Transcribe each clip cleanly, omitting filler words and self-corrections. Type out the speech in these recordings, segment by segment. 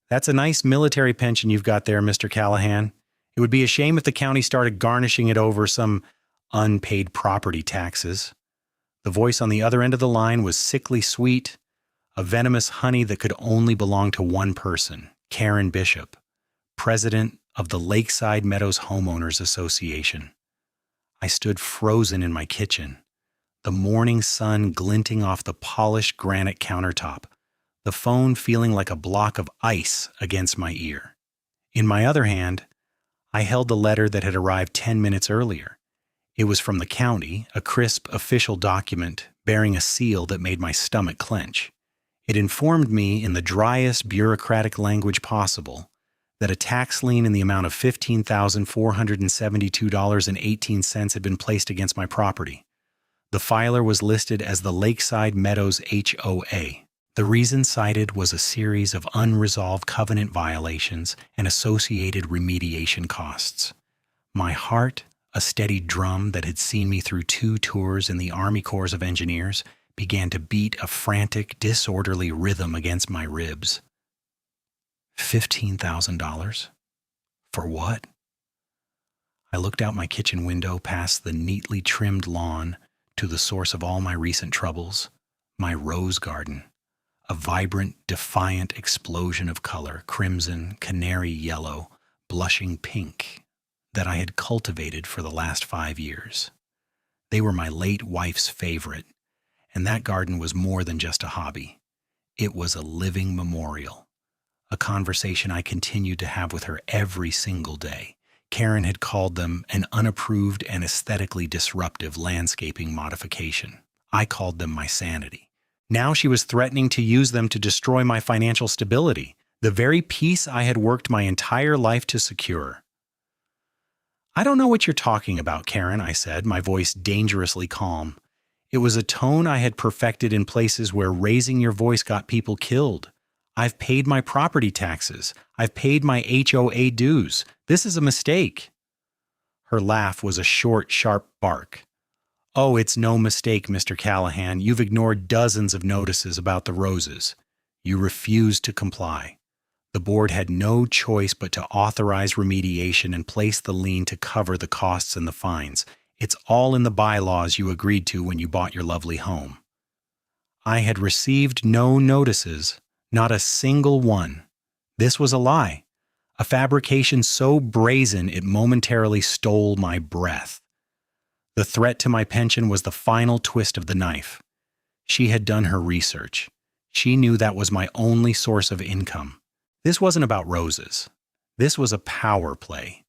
That's a nice military pension you've got there, Mr. Callahan. It would be a shame if the county started garnishing it over some unpaid property taxes. The voice on the other end of the line was sickly sweet, a venomous honey that could only belong to one person, Karen Bishop, president of the Lakeside Meadows Homeowners Association. I stood frozen in my kitchen, the morning sun glinting off the polished granite countertop, the phone feeling like a block of ice against my ear. In my other hand, I held the letter that had arrived 10 minutes earlier. It was from the county, a crisp official document bearing a seal that made my stomach clench. It informed me in the driest bureaucratic language possible that a tax lien in the amount of $15,472.18 had been placed against my property. The filer was listed as the Lakeside Meadows HOA. The reason cited was a series of unresolved covenant violations and associated remediation costs. My heart, a steady drum that had seen me through 2 tours in the Army Corps of Engineers, began to beat a frantic, disorderly rhythm against my ribs. $15,000? For what? I looked out my kitchen window past the neatly trimmed lawn to the source of all my recent troubles, my rose garden, a vibrant, defiant explosion of color, crimson, canary yellow, blushing pink, that I had cultivated for the last 5 years. They were my late wife's favorite, and that garden was more than just a hobby. It was a living memorial, a conversation I continued to have with her every single day. Karen had called them an unapproved and aesthetically disruptive landscaping modification. I called them my sanity. Now she was threatening to use them to destroy my financial stability, the very peace I had worked my entire life to secure. "I don't know what you're talking about, Karen," I said, my voice dangerously calm. It was a tone I had perfected in places where raising your voice got people killed. I've paid my property taxes. I've paid my HOA dues. This is a mistake. Her laugh was a short, sharp bark. "Oh, it's no mistake, Mr. Callahan. You've ignored dozens of notices about the roses. You refused to comply. The board had no choice but to authorize remediation and place the lien to cover the costs and the fines. It's all in the bylaws you agreed to when you bought your lovely home." I had received no notices, not a single one. This was a lie, a fabrication so brazen it momentarily stole my breath. The threat to my pension was the final twist of the knife. She had done her research. She knew that was my only source of income. This wasn't about roses. This was a power play,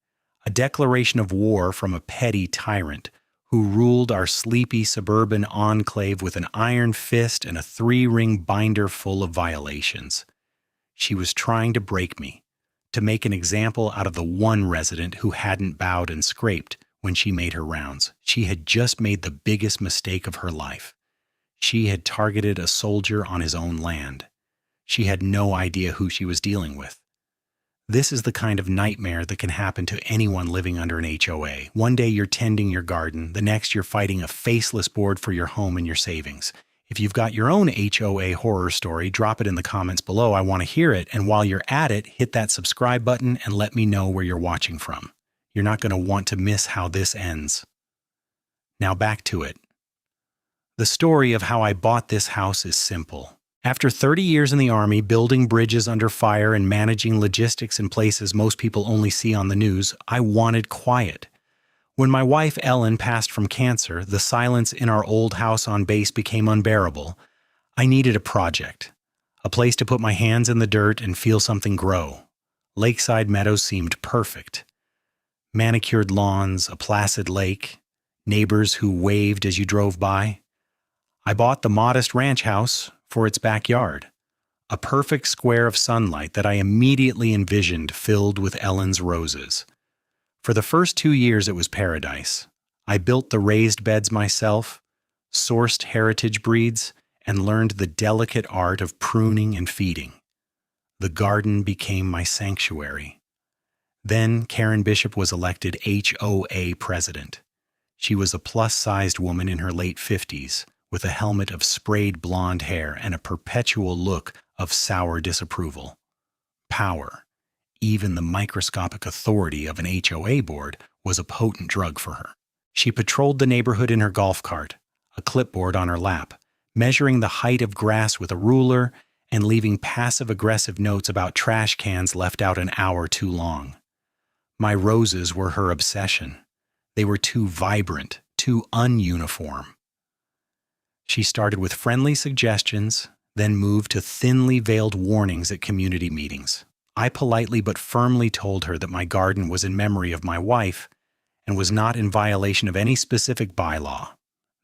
a declaration of war from a petty tyrant who ruled our sleepy suburban enclave with an iron fist and a 3-ring binder full of violations. She was trying to break me, to make an example out of the one resident who hadn't bowed and scraped when she made her rounds. She had just made the biggest mistake of her life. She had targeted a soldier on his own land. She had no idea who she was dealing with. This is the kind of nightmare that can happen to anyone living under an HOA. One day you're tending your garden, the next you're fighting a faceless board for your home and your savings. If you've got your own HOA horror story, drop it in the comments below. I want to hear it. And while you're at it, hit that subscribe button and let me know where you're watching from. You're not going to want to miss how this ends. Now back to it. The story of how I bought this house is simple. After 30 years in the Army, building bridges under fire and managing logistics in places most people only see on the news, I wanted quiet. When my wife Ellen passed from cancer, the silence in our old house on base became unbearable. I needed a project, a place to put my hands in the dirt and feel something grow. Lakeside Meadows seemed perfect. Manicured lawns, a placid lake, neighbors who waved as you drove by. I bought the modest ranch house for its backyard, a perfect square of sunlight that I immediately envisioned filled with Ellen's roses. For the first 2 years it was paradise. I built the raised beds myself, sourced heritage breeds, and learned the delicate art of pruning and feeding. The garden became my sanctuary. Then Karen Bishop was elected HOA president. She was a plus-sized woman in her late 50s, with a helmet of sprayed blonde hair and a perpetual look of sour disapproval. Power, even the microscopic authority of an HOA board, was a potent drug for her. She patrolled the neighborhood in her golf cart, a clipboard on her lap, measuring the height of grass with a ruler and leaving passive-aggressive notes about trash cans left out an hour too long. My roses were her obsession. They were too vibrant, too ununiform. She started with friendly suggestions, then moved to thinly veiled warnings at community meetings. I politely but firmly told her that my garden was in memory of my wife and was not in violation of any specific bylaw.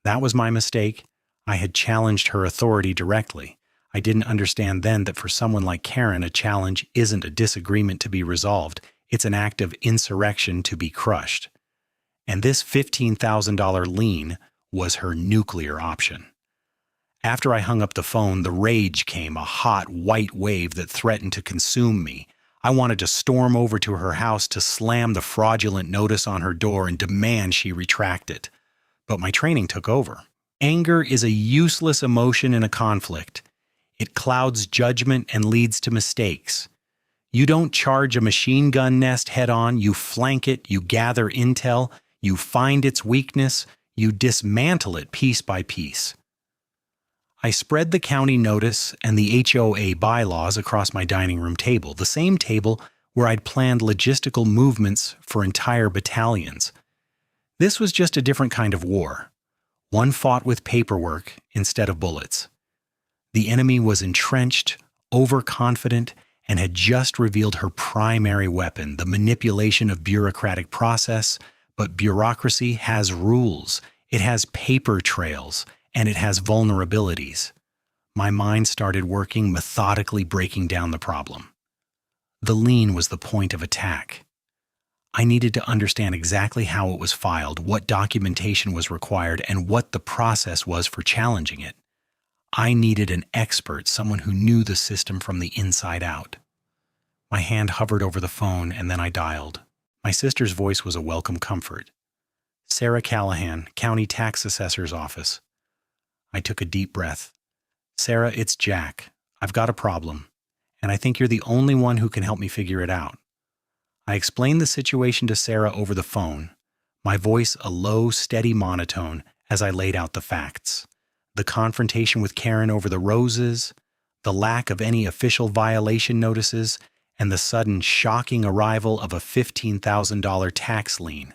That was my mistake. I had challenged her authority directly. I didn't understand then that for someone like Karen, a challenge isn't a disagreement to be resolved. It's an act of insurrection to be crushed. And this $15,000 lien was her nuclear option. After I hung up the phone, the rage came, a hot, white wave that threatened to consume me. I wanted to storm over to her house to slam the fraudulent notice on her door and demand she retract it. But my training took over. Anger is a useless emotion in a conflict. It clouds judgment and leads to mistakes. You don't charge a machine gun nest head-on, you flank it, you gather intel, you find its weakness, you dismantle it piece by piece. I spread the county notice and the HOA bylaws across my dining room table, the same table where I'd planned logistical movements for entire battalions. This was just a different kind of war, one fought with paperwork instead of bullets. The enemy was entrenched, overconfident, and had just revealed her primary weapon, the manipulation of bureaucratic process. But bureaucracy has rules, it has paper trails, and it has vulnerabilities. My mind started working, methodically breaking down the problem. The lien was the point of attack. I needed to understand exactly how it was filed, what documentation was required, and what the process was for challenging it. I needed an expert, someone who knew the system from the inside out. My hand hovered over the phone, and then I dialed. My sister's voice was a welcome comfort. Sarah Callahan, County Tax Assessor's office. I took a deep breath. Sarah, it's Jack. I've got a problem, and I think you're the only one who can help me figure it out. I explained the situation to Sarah over the phone, my voice a low, steady monotone as I laid out the facts. The confrontation with Karen over the roses, the lack of any official violation notices, and the sudden, shocking arrival of a $15,000 tax lien.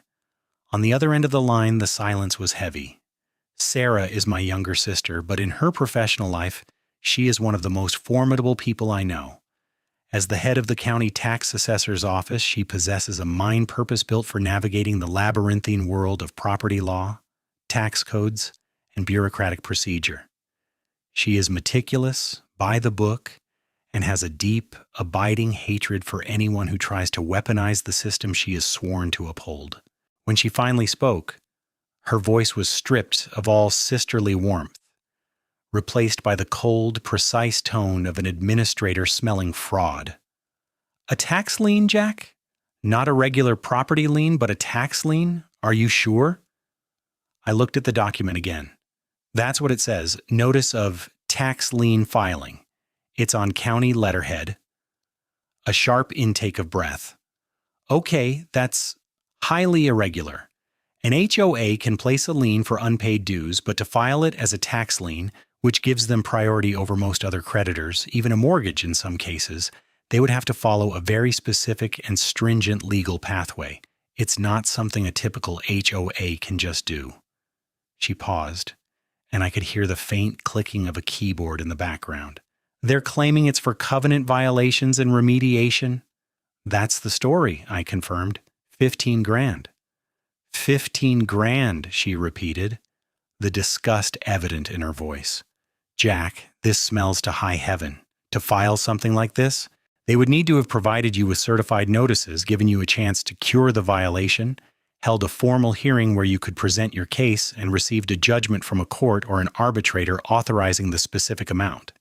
On the other end of the line, the silence was heavy. Sarah is my younger sister, but in her professional life, she is one of the most formidable people I know. As the head of the county tax assessor's office, she possesses a mind purpose-built for navigating the labyrinthine world of property law, tax codes, and bureaucratic procedure. She is meticulous, by the book, and has a deep, abiding hatred for anyone who tries to weaponize the system she is sworn to uphold. When she finally spoke, her voice was stripped of all sisterly warmth, replaced by the cold, precise tone of an administrator smelling fraud. A tax lien, Jack? Not a regular property lien, but a tax lien? Are you sure? I looked at the document again. That's what it says, Notice of Tax Lien Filing. It's on county letterhead. A sharp intake of breath. Okay, that's highly irregular. An HOA can place a lien for unpaid dues, but to file it as a tax lien, which gives them priority over most other creditors, even a mortgage in some cases, they would have to follow a very specific and stringent legal pathway. It's not something a typical HOA can just do. She paused, and I could hear the faint clicking of a keyboard in the background. They're claiming it's for covenant violations and remediation? That's the story, I confirmed. 15 grand. 15 grand, she repeated, the disgust evident in her voice. Jack, this smells to high heaven. To file something like this, they would need to have provided you with certified notices, given you a chance to cure the violation, held a formal hearing where you could present your case, and received a judgment from a court or an arbitrator authorizing the specific amount.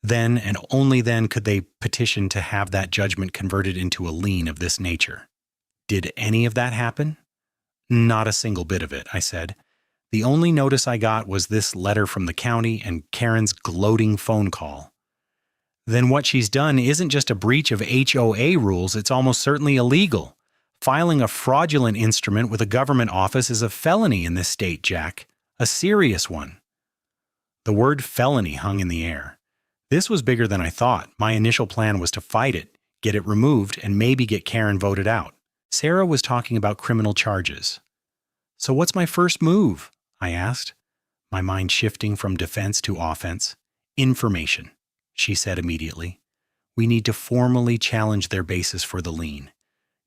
Then and only then could they petition to have that judgment converted into a lien of this nature. Did any of that happen? Not a single bit of it, I said. The only notice I got was this letter from the county and Karen's gloating phone call. then what she's done isn't just a breach of HOA rules, it's almost certainly illegal. Filing a fraudulent instrument with a government office is a felony in this state, Jack. A serious one. The word felony hung in the air. This was bigger than I thought. My initial plan was to fight it, get it removed, and maybe get Karen voted out. Sarah was talking about criminal charges. So what's my first move? I asked, my mind shifting from defense to offense. Information, she said immediately. We need to formally challenge their basis for the lien.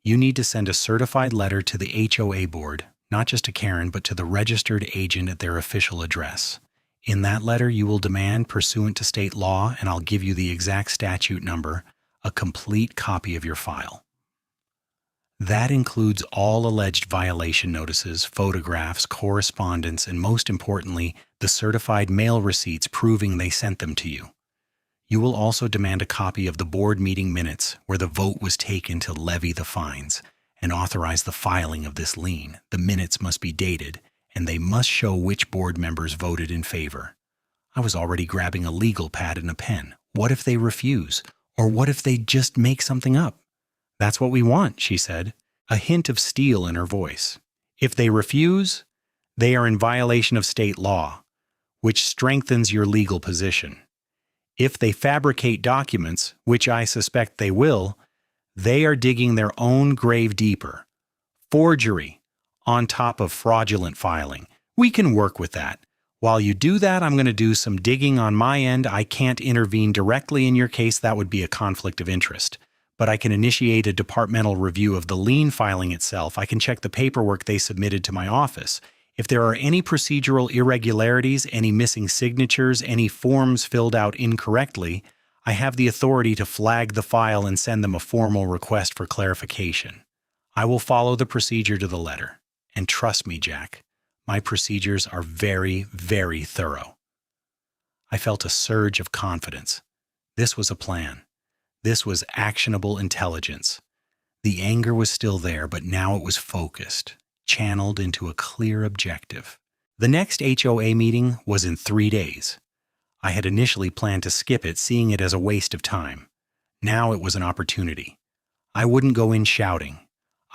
You need to send a certified letter to the HOA board, not just to Karen, but to the registered agent at their official address. In that letter, you will demand, pursuant to state law, and I'll give you the exact statute number, a complete copy of your file. That includes all alleged violation notices, photographs, correspondence, and most importantly, the certified mail receipts proving they sent them to you. You will also demand a copy of the board meeting minutes where the vote was taken to levy the fines and authorize the filing of this lien. The minutes must be dated, and they must show which board members voted in favor. I was already grabbing a legal pad and a pen. What if they refuse? Or what if they just make something up? That's what we want, she said, a hint of steel in her voice. If they refuse, they are in violation of state law, which strengthens your legal position. If they fabricate documents, which I suspect they will, they are digging their own grave deeper. Forgery on top of fraudulent filing. We can work with that. While you do that, I'm going to do some digging on my end. I can't intervene directly in your case. That would be a conflict of interest. But I can initiate a departmental review of the lien filing itself. I can check the paperwork they submitted to my office. If there are any procedural irregularities, any missing signatures, any forms filled out incorrectly, I have the authority to flag the file and send them a formal request for clarification. I will follow the procedure to the letter. And trust me, Jack, my procedures are very, very thorough. I felt a surge of confidence. This was a plan. This was actionable intelligence. The anger was still there, but now it was focused, channeled into a clear objective. The next HOA meeting was in 3 days. I had initially planned to skip it, seeing it as a waste of time. Now it was an opportunity. I wouldn't go in shouting.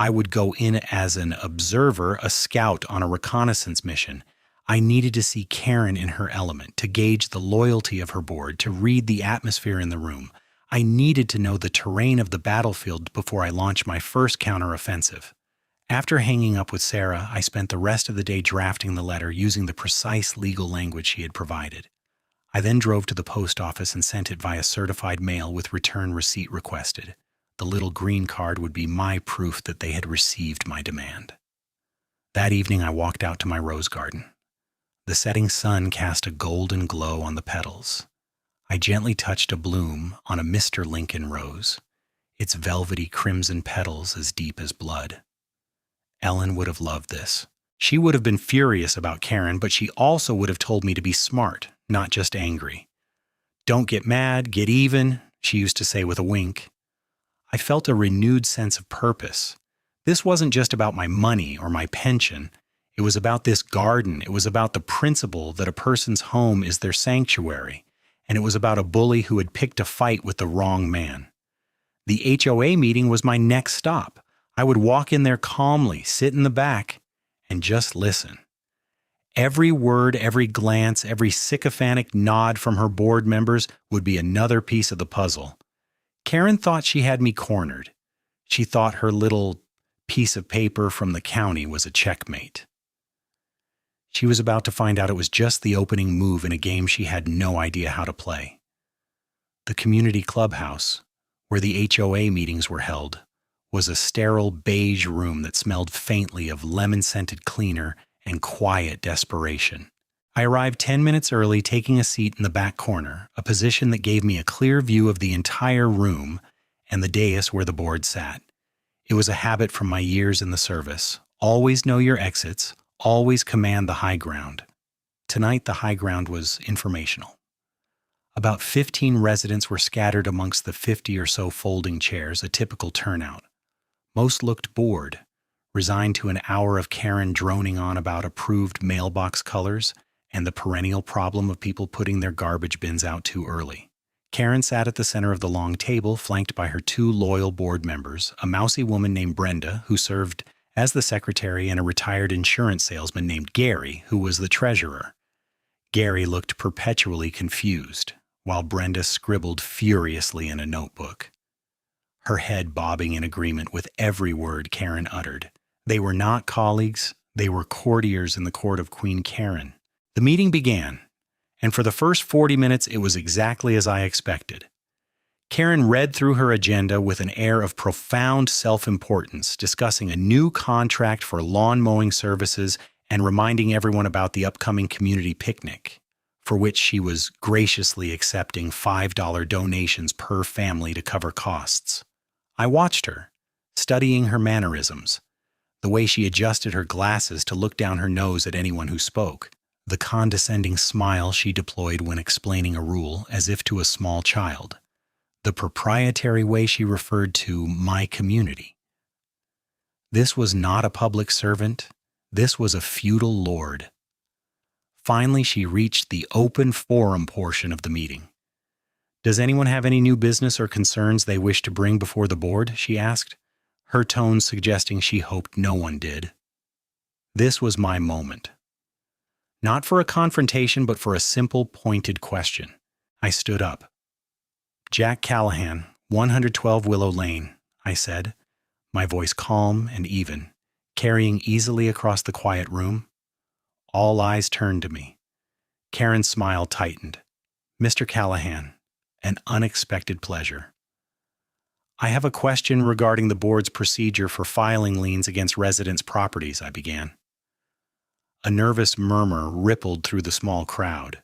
I would go in as an observer, a scout on a reconnaissance mission. I needed to see Karen in her element, to gauge the loyalty of her board, to read the atmosphere in the room. I needed to know the terrain of the battlefield before I launched my first counteroffensive. After hanging up with Sarah, I spent the rest of the day drafting the letter using the precise legal language she had provided. I then drove to the post office and sent it via certified mail with return receipt requested. The little green card would be my proof that they had received my demand. That evening, I walked out to my rose garden. The setting sun cast a golden glow on the petals. I gently touched a bloom on a Mr. Lincoln rose, its velvety crimson petals as deep as blood. Ellen would have loved this. She would have been furious about Karen, but she also would have told me to be smart, not just angry. Don't get mad, get even, she used to say with a wink. I felt a renewed sense of purpose. This wasn't just about my money or my pension. It was about this garden. It was about the principle that a person's home is their sanctuary. And it was about a bully who had picked a fight with the wrong man. The HOA meeting was my next stop. I would walk in there calmly, sit in the back, and just listen. Every word, every glance, every sycophantic nod from her board members would be another piece of the puzzle. Karen thought she had me cornered. She thought her little piece of paper from the county was a checkmate. She was about to find out it was just the opening move in a game she had no idea how to play. The community clubhouse, where the HOA meetings were held, was a sterile beige room that smelled faintly of lemon-scented cleaner and quiet desperation. I arrived 10 minutes early, taking a seat in the back corner, a position that gave me a clear view of the entire room and the dais where the board sat. It was a habit from my years in the service. Always know your exits, always command the high ground. Tonight, the high ground was informational. About 15 residents were scattered amongst the 50 or so folding chairs, a typical turnout. Most looked bored, resigned to an hour of Karen droning on about approved mailbox colors and the perennial problem of people putting their garbage bins out too early. Karen sat at the center of the long table, flanked by her two loyal board members, a mousy woman named Brenda, who served as the secretary, and a retired insurance salesman named Gary, who was the treasurer. Gary looked perpetually confused, while Brenda scribbled furiously in a notebook, her head bobbing in agreement with every word Karen uttered. They were not colleagues, they were courtiers in the court of Queen Karen. The meeting began, and for the first 40 minutes it was exactly as I expected. Karen read through her agenda with an air of profound self-importance, discussing a new contract for lawn mowing services and reminding everyone about the upcoming community picnic, for which she was graciously accepting $5 donations per family to cover costs. I watched her, studying her mannerisms, the way she adjusted her glasses to look down her nose at anyone who spoke, the condescending smile she deployed when explaining a rule as if to a small child, the proprietary way she referred to my community. This was not a public servant. This was a feudal lord. Finally, she reached the open forum portion of the meeting. "Does anyone have any new business or concerns they wish to bring before the board?" she asked, her tone suggesting she hoped no one did. This was my moment. Not for a confrontation, but for a simple, pointed question. I stood up. "Jack Callahan, 112 Willow Lane," I said, my voice calm and even, carrying easily across the quiet room. All eyes turned to me. Karen's smile tightened. "Mr. Callahan, an unexpected pleasure." "I have a question regarding the board's procedure for filing liens against residents' properties," I began. A nervous murmur rippled through the small crowd.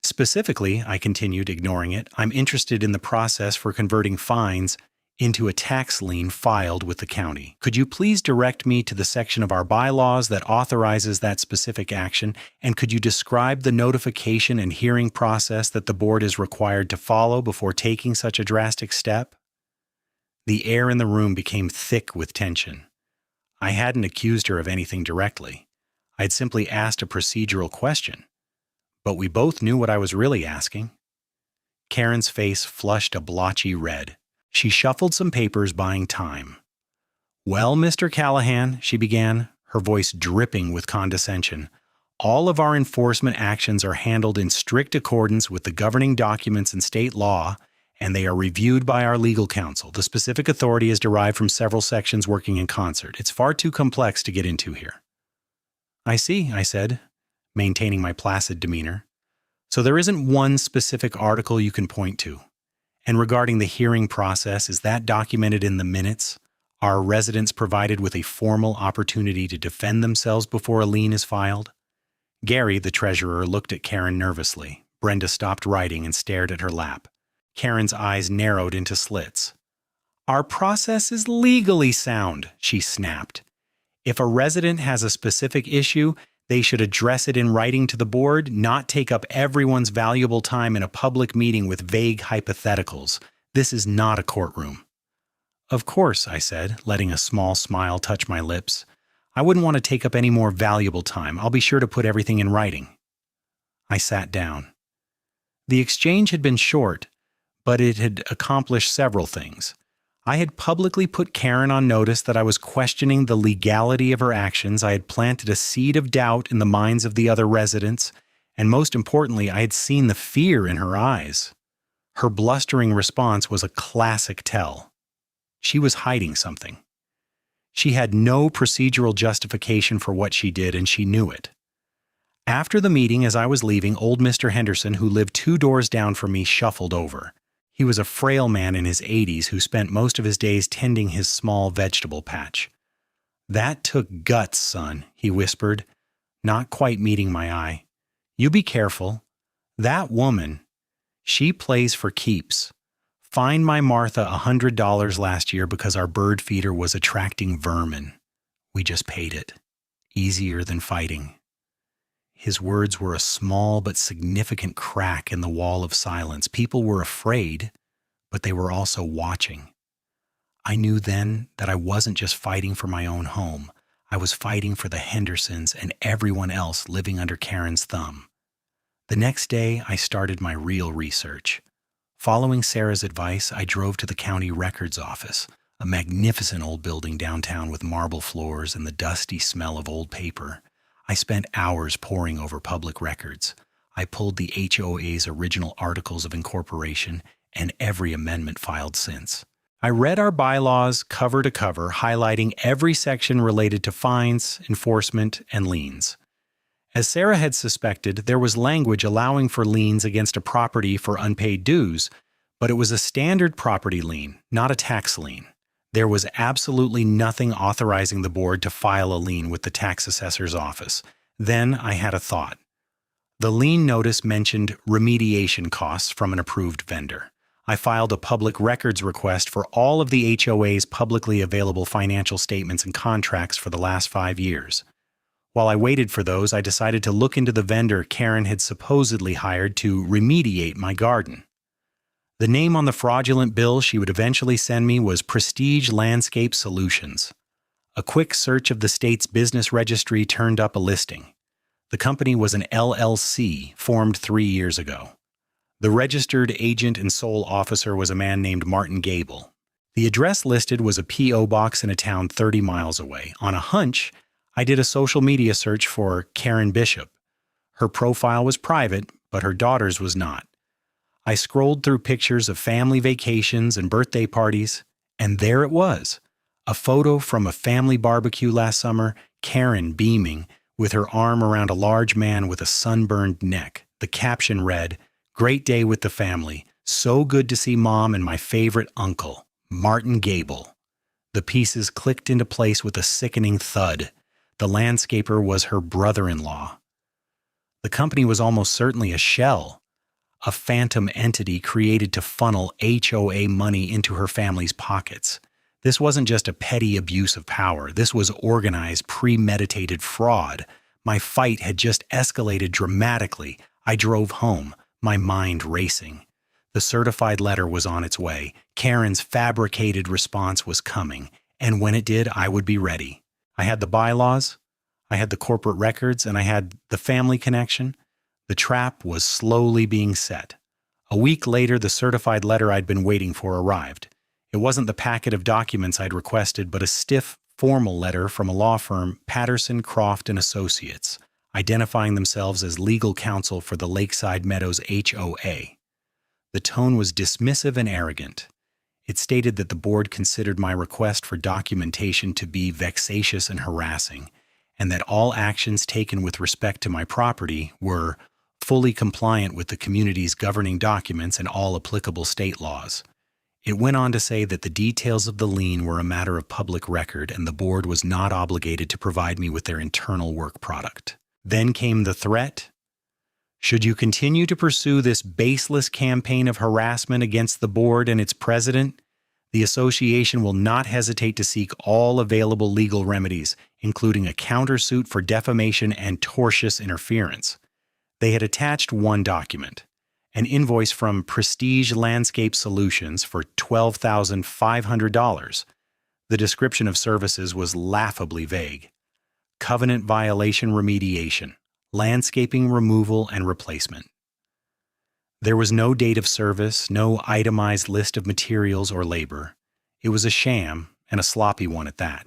"Specifically," I continued, ignoring it, "I'm interested in the process for converting fines into a tax lien filed with the county. Could you please direct me to the section of our bylaws that authorizes that specific action, and could you describe the notification and hearing process that the board is required to follow before taking such a drastic step?" The air in the room became thick with tension. I hadn't accused her of anything directly. I'd simply asked a procedural question. But we both knew what I was really asking. Karen's face flushed a blotchy red. She shuffled some papers, buying time. "Well, Mr. Callahan," she began, her voice dripping with condescension, "all of our enforcement actions are handled in strict accordance with the governing documents and state law, and they are reviewed by our legal counsel. The specific authority is derived from several sections working in concert. It's far too complex to get into here." "I see," I said, maintaining my placid demeanor. "So there isn't one specific article you can point to. And regarding the hearing process, is that documented in the minutes? Are residents provided with a formal opportunity to defend themselves before a lien is filed?" Gary, the treasurer, looked at Karen nervously. Brenda stopped writing and stared at her lap. Karen's eyes narrowed into slits. "Our process is legally sound," she snapped. "If a resident has a specific issue, they should address it in writing to the board, not take up everyone's valuable time in a public meeting with vague hypotheticals. This is not a courtroom." "Of course," I said, letting a small smile touch my lips. "I wouldn't want to take up any more valuable time. I'll be sure to put everything in writing." I sat down. The exchange had been short, but it had accomplished several things. I had publicly put Karen on notice that I was questioning the legality of her actions. I had planted a seed of doubt in the minds of the other residents, and most importantly, I had seen the fear in her eyes. Her blustering response was a classic tell. She was hiding something. She had no procedural justification for what she did, and she knew it. After the meeting, as I was leaving, old Mr. Henderson, who lived 2 doors down from me, shuffled over. He was a frail man in his 80s who spent most of his days tending his small vegetable patch. "That took guts, son," he whispered, not quite meeting my eye. "You be careful. That woman, she plays for keeps. Fined my Martha $100 last year because our bird feeder was attracting vermin. We just paid it. Easier than fighting." His words were a small but significant crack in the wall of silence. People were afraid, but they were also watching. I knew then that I wasn't just fighting for my own home. I was fighting for the Hendersons and everyone else living under Karen's thumb. The next day, I started my real research. Following Sarah's advice, I drove to the county records office, a magnificent old building downtown with marble floors and the dusty smell of old paper. I spent hours poring over public records. I pulled the HOA's original articles of incorporation and every amendment filed since. I read our bylaws cover to cover, highlighting every section related to fines, enforcement, and liens. As Sarah had suspected, there was language allowing for liens against a property for unpaid dues, but it was a standard property lien, not a tax lien. There was absolutely nothing authorizing the board to file a lien with the tax assessor's office. Then I had a thought. The lien notice mentioned remediation costs from an approved vendor. I filed a public records request for all of the HOA's publicly available financial statements and contracts for the last 5 years. While I waited for those, I decided to look into the vendor Karen had supposedly hired to remediate my garden. The name on the fraudulent bill she would eventually send me was Prestige Landscape Solutions. A quick search of the state's business registry turned up a listing. The company was an LLC formed 3 years ago. The registered agent and sole officer was a man named Martin Gable. The address listed was a P.O. box in a town 30 miles away. On a hunch, I did a social media search for Karen Bishop. Her profile was private, but her daughter's was not. I scrolled through pictures of family vacations and birthday parties, and there it was. A photo from a family barbecue last summer, Karen beaming, with her arm around a large man with a sunburned neck. The caption read, "Great day with the family. So good to see Mom and my favorite uncle, Martin Gable." The pieces clicked into place with a sickening thud. The landscaper was her brother-in-law. The company was almost certainly a shell, a phantom entity created to funnel HOA money into her family's pockets. This wasn't just a petty abuse of power. This was organized, premeditated fraud. My fight had just escalated dramatically. I drove home, my mind racing. The certified letter was on its way. Karen's fabricated response was coming, and when it did, I would be ready. I had the bylaws, I had the corporate records, and I had the family connection. The trap was slowly being set. A week later, the certified letter I'd been waiting for arrived. It wasn't the packet of documents I'd requested, but a stiff, formal letter from a law firm, Patterson, Croft & Associates, identifying themselves as legal counsel for the Lakeside Meadows HOA. The tone was dismissive and arrogant. It stated that the board considered my request for documentation to be vexatious and harassing, and that all actions taken with respect to my property were fully compliant with the community's governing documents and all applicable state laws. It went on to say that the details of the lien were a matter of public record and the board was not obligated to provide me with their internal work product. Then came the threat. Should you continue to pursue this baseless campaign of harassment against the board and its president, the association will not hesitate to seek all available legal remedies, including a countersuit for defamation and tortious interference. They had attached one document, an invoice from Prestige Landscape Solutions for $12,500. The description of services was laughably vague. Covenant violation remediation, landscaping removal and replacement. There was no date of service, no itemized list of materials or labor. It was a sham, and a sloppy one at that.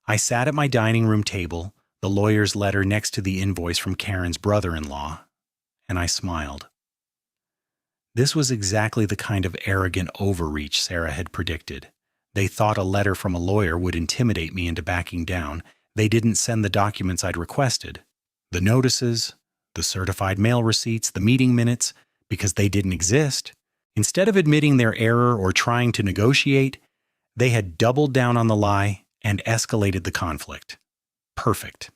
I sat at my dining room table, the lawyer's letter next to the invoice from Karen's brother-in-law, and I smiled. This was exactly the kind of arrogant overreach Sarah had predicted. They thought a letter from a lawyer would intimidate me into backing down. They didn't send the documents I'd requested. The notices, the certified mail receipts, the meeting minutes, because they didn't exist. Instead of admitting their error or trying to negotiate, they had doubled down on the lie and escalated the conflict. Perfect.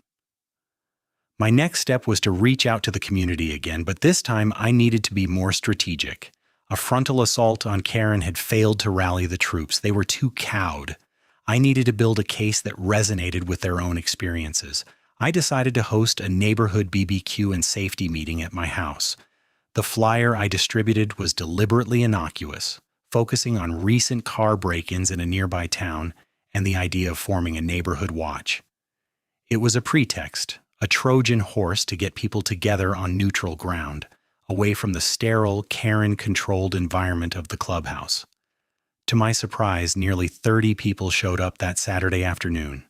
My next step was to reach out to the community again, but this time I needed to be more strategic. A frontal assault on Karen had failed to rally the troops. They were too cowed. I needed to build a case that resonated with their own experiences. I decided to host a neighborhood BBQ and safety meeting at my house. The flyer I distributed was deliberately innocuous, focusing on recent car break-ins in a nearby town and the idea of forming a neighborhood watch. It was a pretext, a Trojan horse to get people together on neutral ground, away from the sterile, Karen-controlled environment of the clubhouse. To my surprise, nearly 30 people showed up that Saturday afternoon.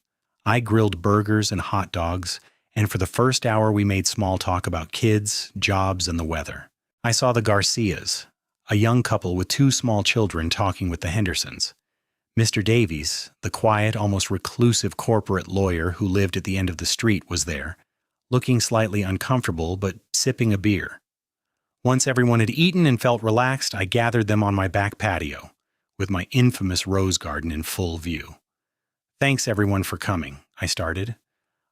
I grilled burgers and hot dogs, and for the first hour we made small talk about kids, jobs, and the weather. I saw the Garcias, a young couple with 2 small children, talking with the Hendersons. Mr. Davies, the quiet, almost reclusive corporate lawyer who lived at the end of the street, was there, looking slightly uncomfortable but sipping a beer. Once everyone had eaten and felt relaxed, I gathered them on my back patio, with my infamous rose garden in full view. "Thanks everyone for coming," I started.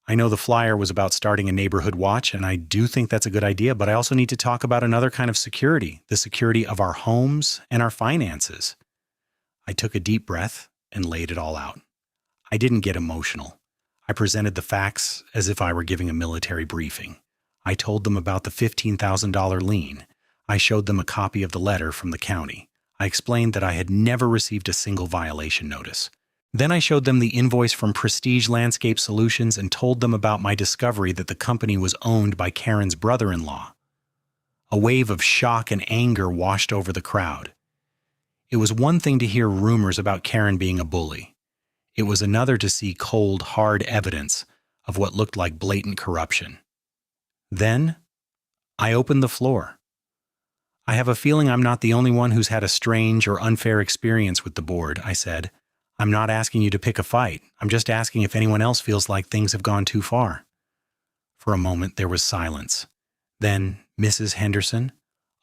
"I know the flyer was about starting a neighborhood watch, and I do think that's a good idea, but I also need to talk about another kind of security, the security of our homes and our finances." I took a deep breath and laid it all out. I didn't get emotional. I presented the facts as if I were giving a military briefing. I told them about the $15,000 lien. I showed them a copy of the letter from the county. I explained that I had never received a single violation notice. Then I showed them the invoice from Prestige Landscape Solutions and told them about my discovery that the company was owned by Karen's brother-in-law. A wave of shock and anger washed over the crowd. It was one thing to hear rumors about Karen being a bully. It was another to see cold, hard evidence of what looked like blatant corruption. Then, I opened the floor. "I have a feeling I'm not the only one who's had a strange or unfair experience with the board," I said. "I'm not asking you to pick a fight. I'm just asking if anyone else feels like things have gone too far." For a moment there was silence. Then Mrs. Henderson,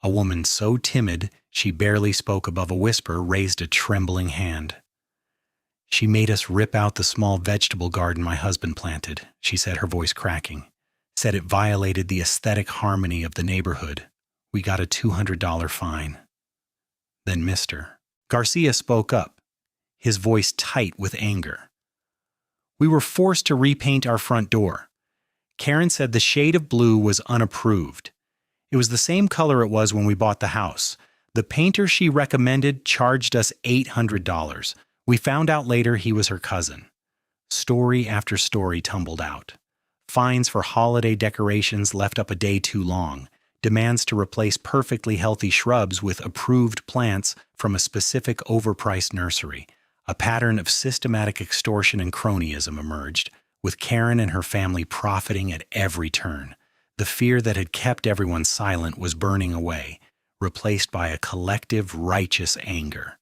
a woman so timid she barely spoke above a whisper, raised a trembling hand. "She made us rip out the small vegetable garden my husband planted," she said, her voice cracking. "Said it violated the aesthetic harmony of the neighborhood. We got a $200 fine." Then Mr. Garcia spoke up, his voice tight with anger. "We were forced to repaint our front door. Karen said the shade of blue was unapproved. It was the same color it was when we bought the house. The painter she recommended charged us $800. We found out later he was her cousin." Story after story tumbled out. Fines for holiday decorations left up a day too long, demands to replace perfectly healthy shrubs with approved plants from a specific overpriced nursery. A pattern of systematic extortion and cronyism emerged, with Karen and her family profiting at every turn. The fear that had kept everyone silent was burning away, replaced by a collective righteous anger.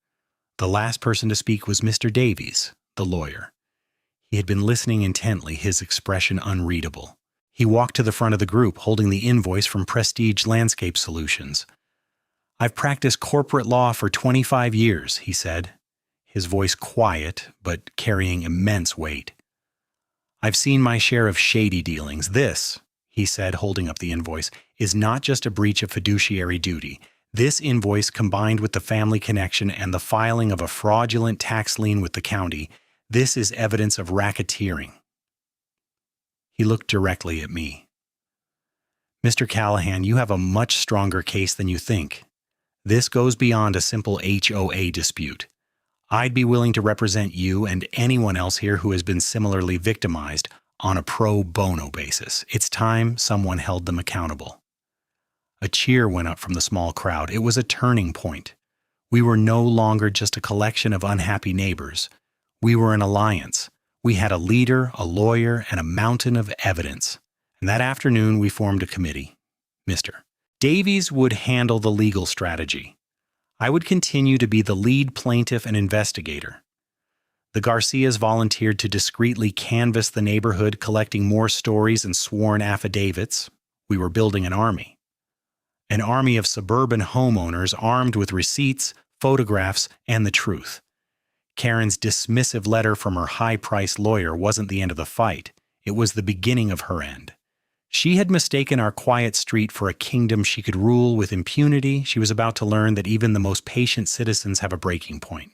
The last person to speak was Mr. Davies, the lawyer. He had been listening intently, his expression unreadable. He walked to the front of the group, holding the invoice from Prestige Landscape Solutions. "I've practiced corporate law for 25 years, he said, his voice quiet but carrying immense weight. "I've seen my share of shady dealings. This," he said, holding up the invoice, "is not just a breach of fiduciary duty. This invoice, combined with the family connection and the filing of a fraudulent tax lien with the county, this is evidence of racketeering." He looked directly at me. "Mr. Callahan, you have a much stronger case than you think. This goes beyond a simple HOA dispute. I'd be willing to represent you and anyone else here who has been similarly victimized on a pro bono basis. It's time someone held them accountable." A cheer went up from the small crowd. It was a turning point. We were no longer just a collection of unhappy neighbors. We were an alliance. We had a leader, a lawyer, and a mountain of evidence. And that afternoon we formed a committee. Mr. Davies would handle the legal strategy. I would continue to be the lead plaintiff and investigator. The Garcias volunteered to discreetly canvass the neighborhood, collecting more stories and sworn affidavits. We were building an army. An army of suburban homeowners armed with receipts, photographs, and the truth. Karen's dismissive letter from her high-priced lawyer wasn't the end of the fight. It was the beginning of her end. She had mistaken our quiet street for a kingdom she could rule with impunity. She was about to learn that even the most patient citizens have a breaking point.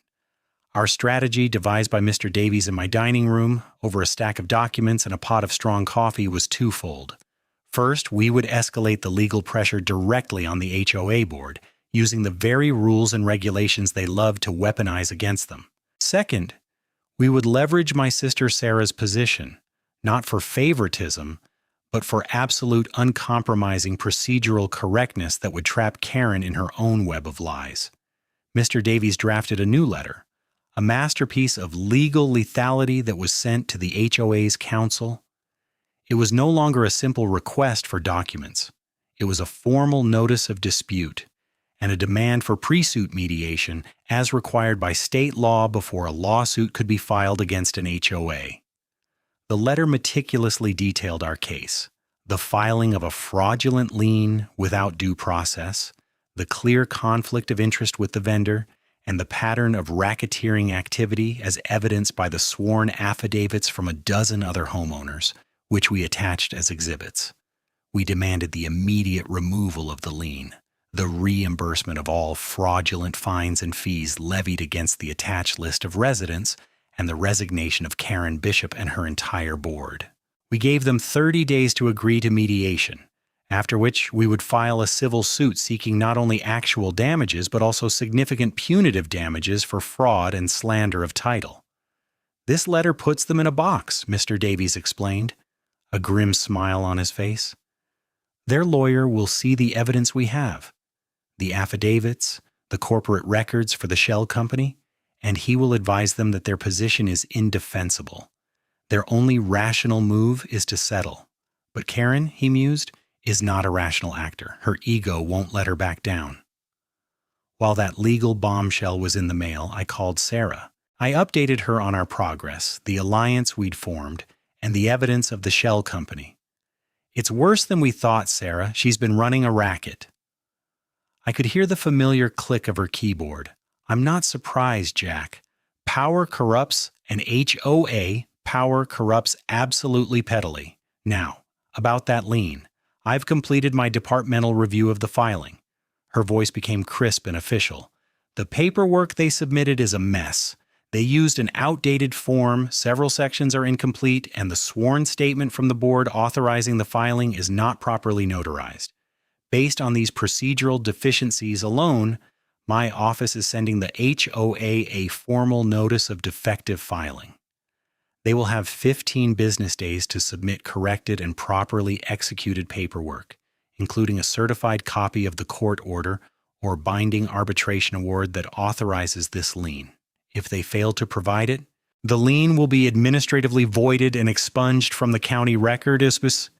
Our strategy, devised by Mr. Davies in my dining room, over a stack of documents and a pot of strong coffee, was twofold. First, we would escalate the legal pressure directly on the HOA board, using the very rules and regulations they love to weaponize against them. Second, we would leverage my sister Sarah's position, not for favoritism, but for absolute uncompromising procedural correctness that would trap Karen in her own web of lies. Mr. Davies drafted a new letter, a masterpiece of legal lethality that was sent to the HOA's counsel. It was no longer a simple request for documents. It was a formal notice of dispute and a demand for pre-suit mediation as required by state law before a lawsuit could be filed against an HOA. The letter meticulously detailed our case, the filing of a fraudulent lien without due process, the clear conflict of interest with the vendor, and the pattern of racketeering activity as evidenced by the sworn affidavits from a dozen other homeowners, which we attached as exhibits. We demanded the immediate removal of the lien, the reimbursement of all fraudulent fines and fees levied against the attached list of residents, and the resignation of Karen Bishop and her entire board. We gave them 30 days to agree to mediation, after which we would file a civil suit seeking not only actual damages but also significant punitive damages for fraud and slander of title. This letter puts them in a box, Mr. Davies explained, a grim smile on his face. Their lawyer will see the evidence we have, the affidavits, the corporate records for the shell company, and he will advise them that their position is indefensible. Their only rational move is to settle. But Karen, he mused, is not a rational actor. Her ego won't let her back down. While that legal bombshell was in the mail, I called Sarah. I updated her on our progress, the alliance we'd formed, and the evidence of the shell company. It's worse than we thought, Sarah. She's been running a racket. I could hear the familiar click of her keyboard. I'm not surprised, Jack. Power corrupts, and HOA, power corrupts absolutely pettily. Now, about that lien. I've completed my departmental review of the filing. Her voice became crisp and official. The paperwork they submitted is a mess. They used an outdated form, several sections are incomplete, and the sworn statement from the board authorizing the filing is not properly notarized. Based on these procedural deficiencies alone, my office is sending the HOA a formal notice of defective filing. They will have 15 business days to submit corrected and properly executed paperwork, including a certified copy of the court order or binding arbitration award that authorizes this lien. If they fail to provide it, the lien will be administratively voided and expunged from the county record. This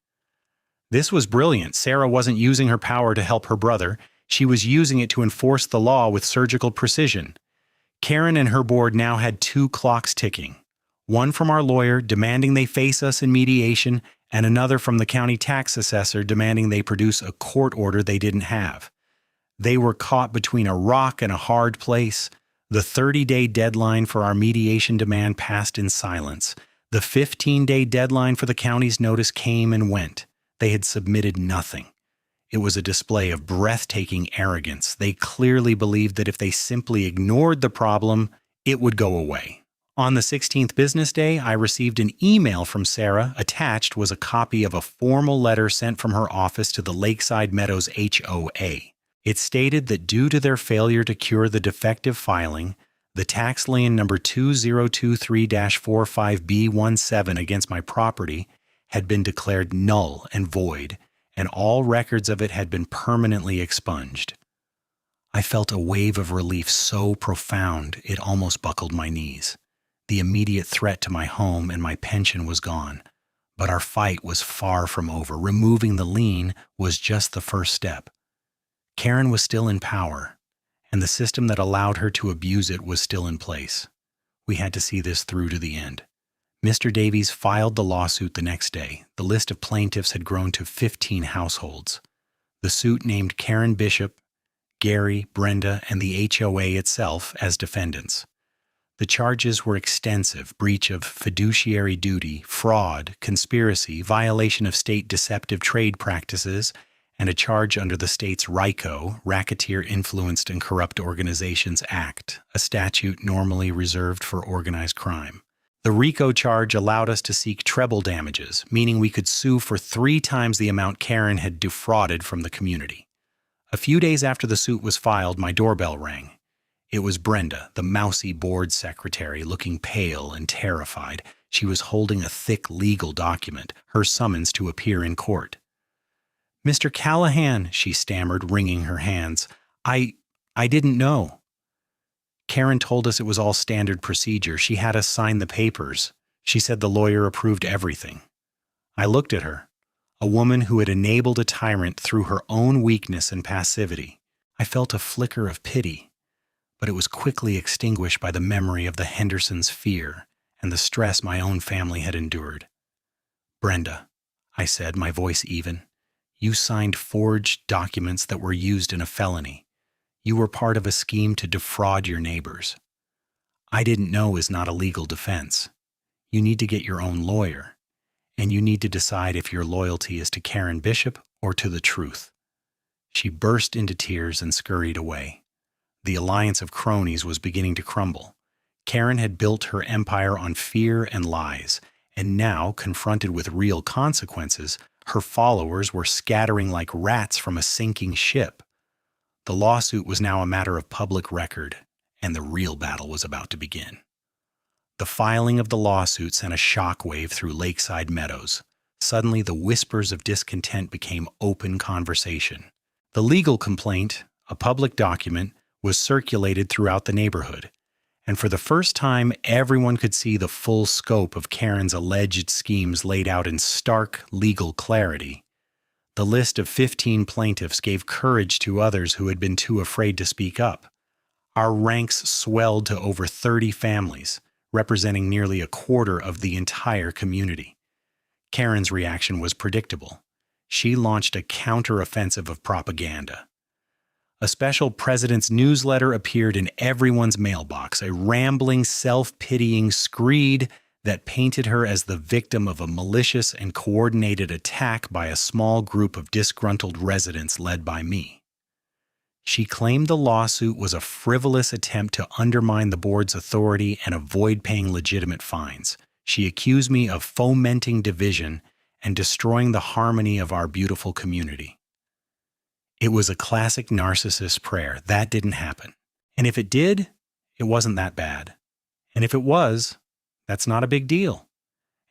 was brilliant. Sarah wasn't using her power to help her brother. She was using it to enforce the law with surgical precision. Karen and her board now had 2 clocks ticking. One from our lawyer demanding they face us in mediation, and another from the county tax assessor demanding they produce a court order they didn't have. They were caught between a rock and a hard place. The 30-day deadline for our mediation demand passed in silence. The 15-day deadline for the county's notice came and went. They had submitted nothing. It was a display of breathtaking arrogance. They clearly believed that if they simply ignored the problem, it would go away. On the 16th business day, I received an email from Sarah. Attached was a copy of a formal letter sent from her office to the Lakeside Meadows HOA. It stated that due to their failure to cure the defective filing, the tax lien number 2023-45B17 against my property had been declared null and void, and all records of it had been permanently expunged. I felt a wave of relief so profound it almost buckled my knees. The immediate threat to my home and my pension was gone, but our fight was far from over. Removing the lien was just the first step. Karen was still in power, and the system that allowed her to abuse it was still in place. We had to see this through to the end. Mr. Davies filed the lawsuit the next day. The list of plaintiffs had grown to 15 households. The suit named Karen Bishop, Gary, Brenda, and the HOA itself as defendants. The charges were extensive: breach of fiduciary duty, fraud, conspiracy, violation of state deceptive trade practices, and a charge under the state's RICO, Racketeer Influenced and Corrupt Organizations Act, a statute normally reserved for organized crime. The RICO charge allowed us to seek treble damages, meaning we could sue for 3 times the amount Karen had defrauded from the community. A few days after the suit was filed, my doorbell rang. It was Brenda, the mousy board secretary, looking pale and terrified. She was holding a thick legal document, her summons to appear in court. "Mr. Callahan," she stammered, wringing her hands. I didn't know." Karen told us it was all standard procedure. She had us sign the papers. She said the lawyer approved everything. I looked at her, a woman who had enabled a tyrant through her own weakness and passivity. I felt a flicker of pity, but it was quickly extinguished by the memory of the Hendersons' fear and the stress my own family had endured. "Brenda," I said, my voice even, "you signed forged documents that were used in a felony. You were part of a scheme to defraud your neighbors. I didn't know is not a legal defense. You need to get your own lawyer, and you need to decide if your loyalty is to Karen Bishop or to the truth." She burst into tears and scurried away. The alliance of cronies was beginning to crumble. Karen had built her empire on fear and lies, and now, confronted with real consequences, her followers were scattering like rats from a sinking ship. The lawsuit was now a matter of public record, and the real battle was about to begin. The filing of the lawsuit sent a shockwave through Lakeside Meadows. Suddenly, the whispers of discontent became open conversation. The legal complaint, a public document, was circulated throughout the neighborhood, and for the first time, everyone could see the full scope of Karen's alleged schemes laid out in stark legal clarity. The list of 15 plaintiffs gave courage to others who had been too afraid to speak up. Our ranks swelled to over 30 families, representing nearly a quarter of the entire community. Karen's reaction was predictable. She launched a counter-offensive of propaganda. A special president's newsletter appeared in everyone's mailbox, a rambling, self-pitying screed that painted her as the victim of a malicious and coordinated attack by a small group of disgruntled residents led by me. She claimed the lawsuit was a frivolous attempt to undermine the board's authority and avoid paying legitimate fines. She accused me of fomenting division and destroying the harmony of our beautiful community. It was a classic narcissist prayer. That didn't happen. And if it did, it wasn't that bad. And if it was, that's not a big deal.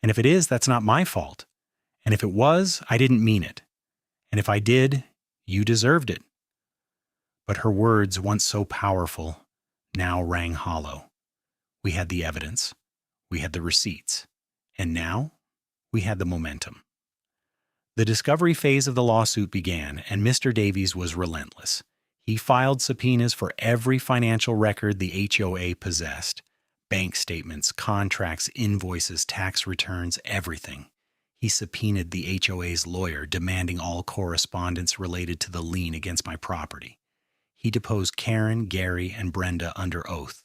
And if it is, that's not my fault. And if it was, I didn't mean it. And if I did, you deserved it. But her words, once so powerful, now rang hollow. We had the evidence. We had the receipts. And now, we had the momentum. The discovery phase of the lawsuit began, and Mr. Davies was relentless. He filed subpoenas for every financial record the HOA possessed. Bank statements, contracts, invoices, tax returns, everything. He subpoenaed the HOA's lawyer, demanding all correspondence related to the lien against my property. He deposed Karen, Gary, and Brenda under oath.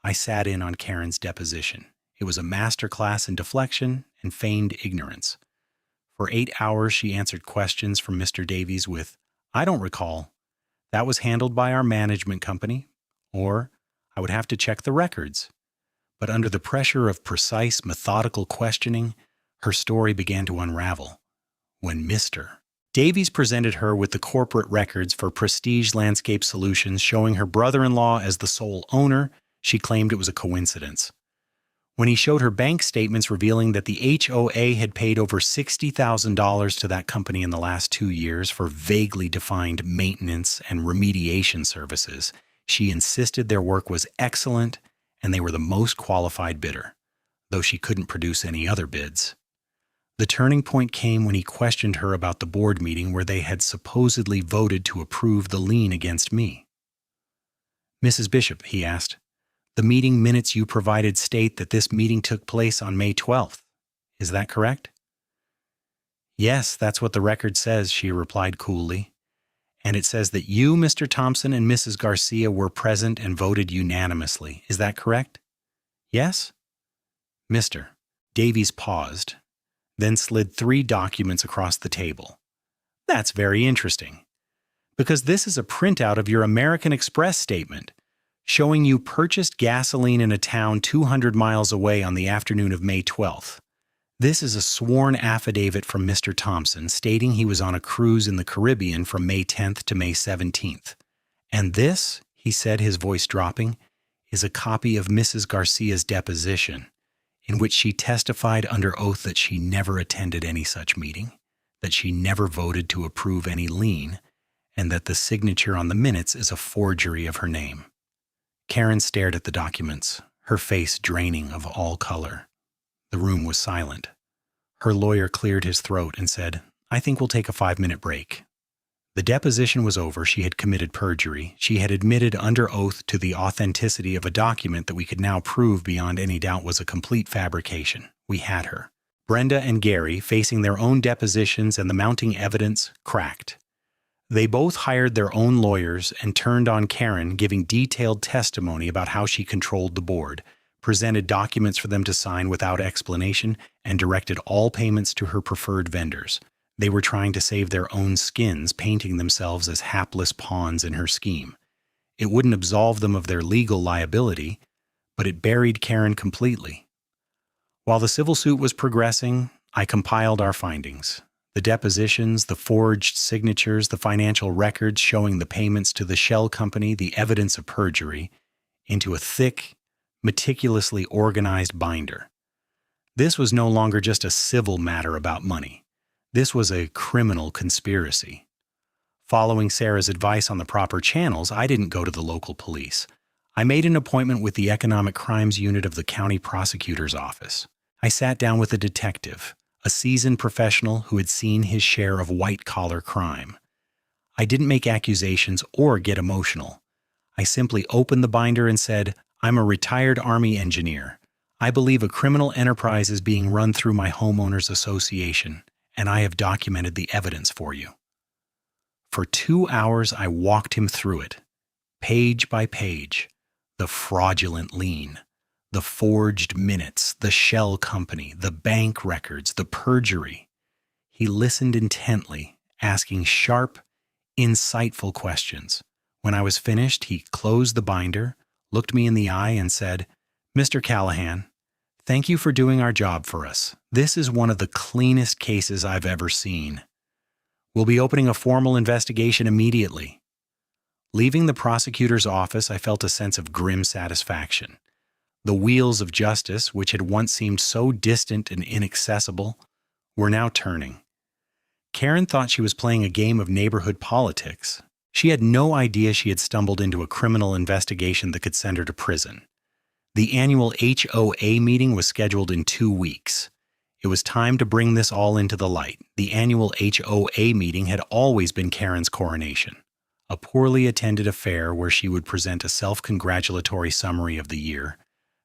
I sat in on Karen's deposition. It was a masterclass in deflection and feigned ignorance. For 8 hours, she answered questions from Mr. Davies with, "I don't recall. That was handled by our management company," or "I would have to check the records." But under the pressure of precise, methodical questioning, her story began to unravel. When Mr. Davies presented her with the corporate records for Prestige Landscape Solutions showing her brother-in-law as the sole owner, she claimed it was a coincidence. When he showed her bank statements revealing that the HOA had paid over $60,000 to that company in the last 2 years for vaguely defined maintenance and remediation services, she insisted their work was excellent and they were the most qualified bidder, though she couldn't produce any other bids. The turning point came when he questioned her about the board meeting where they had supposedly voted to approve the lien against me. "Mrs. Bishop," he asked, "the meeting minutes you provided state that this meeting took place on May 12th. Is that correct?" "Yes, that's what the record says," she replied coolly. "And it says that you, Mr. Thompson, and Mrs. Garcia were present and voted unanimously. Is that correct?" "Yes?" Mr. Davies paused, then slid 3 documents across the table. "That's very interesting, because this is a printout of your American Express statement, showing you purchased gasoline in a town 200 miles away on the afternoon of May 12th. This is a sworn affidavit from Mr. Thompson stating he was on a cruise in the Caribbean from May 10th to May 17th. And this," he said, his voice dropping, is a copy of Mrs. Garcia's deposition, in which she testified under oath that she never attended any such meeting, that she never voted to approve any lien, and that the signature on the minutes is a forgery of her name. Karen stared at the documents, her face draining of all color. The room was silent. Her lawyer cleared his throat and said, "I think we'll take a 5-minute break." The deposition was over. She had committed perjury. She had admitted under oath to the authenticity of a document that we could now prove beyond any doubt was a complete fabrication. We had her. Brenda and Gary, facing their own depositions and the mounting evidence, cracked. They both hired their own lawyers and turned on Karen, giving detailed testimony about how she controlled the board, presented documents for them to sign without explanation, and directed all payments to her preferred vendors. They were trying to save their own skins, painting themselves as hapless pawns in her scheme. It wouldn't absolve them of their legal liability, but it buried Karen completely. While the civil suit was progressing, I compiled our findings. The depositions, the forged signatures, the financial records showing the payments to the shell company, the evidence of perjury, into a thick, meticulously organized binder. This was no longer just a civil matter about money. This was a criminal conspiracy. Following Sarah's advice on the proper channels, I didn't go to the local police. I made an appointment with the Economic Crimes Unit of the County Prosecutor's Office. I sat down with a detective, a seasoned professional who had seen his share of white-collar crime. I didn't make accusations or get emotional. I simply opened the binder and said, "I'm a retired Army engineer. I believe a criminal enterprise is being run through my homeowners association, and I have documented the evidence for you." For 2 hours, I walked him through it, page by page, the fraudulent lien, the forged minutes, the shell company, the bank records, the perjury. He listened intently, asking sharp, insightful questions. When I was finished, he closed the binder, looked me in the eye, and said, "Mr. Callahan, thank you for doing our job for us. This is one of the cleanest cases I've ever seen. We'll be opening a formal investigation immediately." Leaving the prosecutor's office, I felt a sense of grim satisfaction. The wheels of justice, which had once seemed so distant and inaccessible, were now turning. Karen thought she was playing a game of neighborhood politics. She had no idea she had stumbled into a criminal investigation that could send her to prison. The annual HOA meeting was scheduled in 2 weeks. It was time to bring this all into the light. The annual HOA meeting had always been Karen's coronation, a poorly attended affair where she would present a self-congratulatory summary of the year,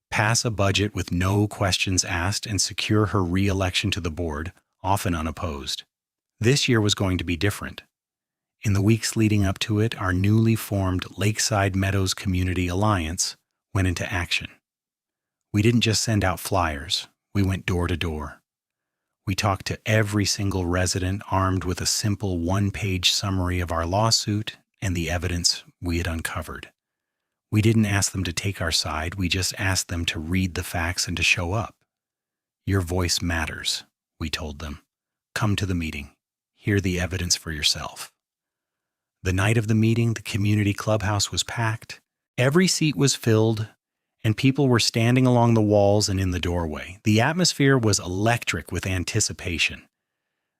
pass a budget with no questions asked, and secure her re-election to the board, often unopposed. This year was going to be different. In the weeks leading up to it, our newly formed Lakeside Meadows Community Alliance went into action. We didn't just send out flyers, we went door to door. We talked to every single resident armed with a simple 1-page summary of our lawsuit and the evidence we had uncovered. We didn't ask them to take our side, we just asked them to read the facts and to show up. "Your voice matters," we told them. "Come to the meeting. Hear the evidence for yourself." The night of the meeting, the community clubhouse was packed. Every seat was filled, and people were standing along the walls and in the doorway. The atmosphere was electric with anticipation.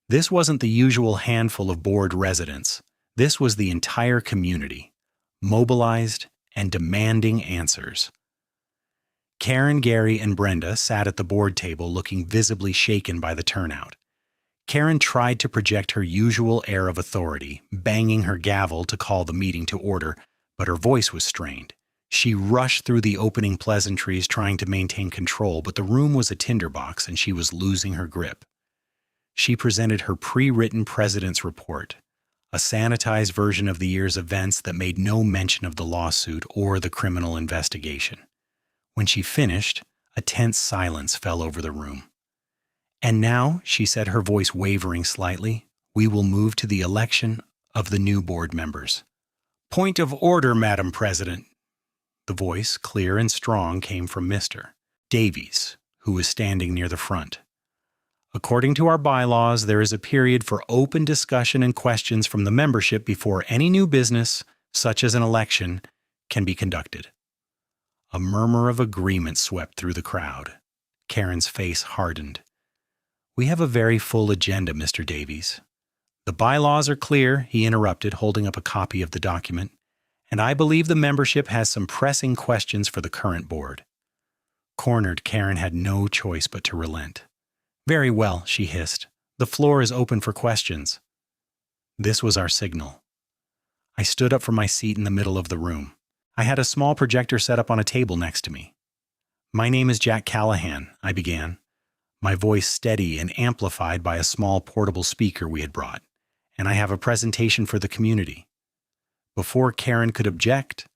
This wasn't the usual handful of bored residents. This was the entire community, mobilized and demanding answers. Karen, Gary, and Brenda sat at the board table looking visibly shaken by the turnout. Karen tried to project her usual air of authority, banging her gavel to call the meeting to order, but her voice was strained. She rushed through the opening pleasantries trying to maintain control, but the room was a tinderbox and she was losing her grip. She presented her pre-written president's report, a sanitized version of the year's events that made no mention of the lawsuit or the criminal investigation. When she finished, a tense silence fell over the room. "And now," she said, her voice wavering slightly, "we will move to the election of the new board members." "Point of order, Madam President." The voice, clear and strong, came from Mr. Davies, who was standing near the front. "According to our bylaws, there is a period for open discussion and questions from the membership before any new business, such as an election, can be conducted. A murmur of agreement swept through the crowd. Karen's face hardened. We have a very full agenda, Mr. Davies. The bylaws are clear, he interrupted, holding up a copy of the document, and I believe the membership has some pressing questions for the current board. Cornered, Karen had no choice but to relent. Very well, she hissed. The floor is open for questions. This was our signal. I stood up from my seat in the middle of the room. I had a small projector set up on a table next to me. My name is Jack Callahan, I began, my voice steady and amplified by a small portable speaker we had brought, and I have a presentation for the community. Before Karen could object,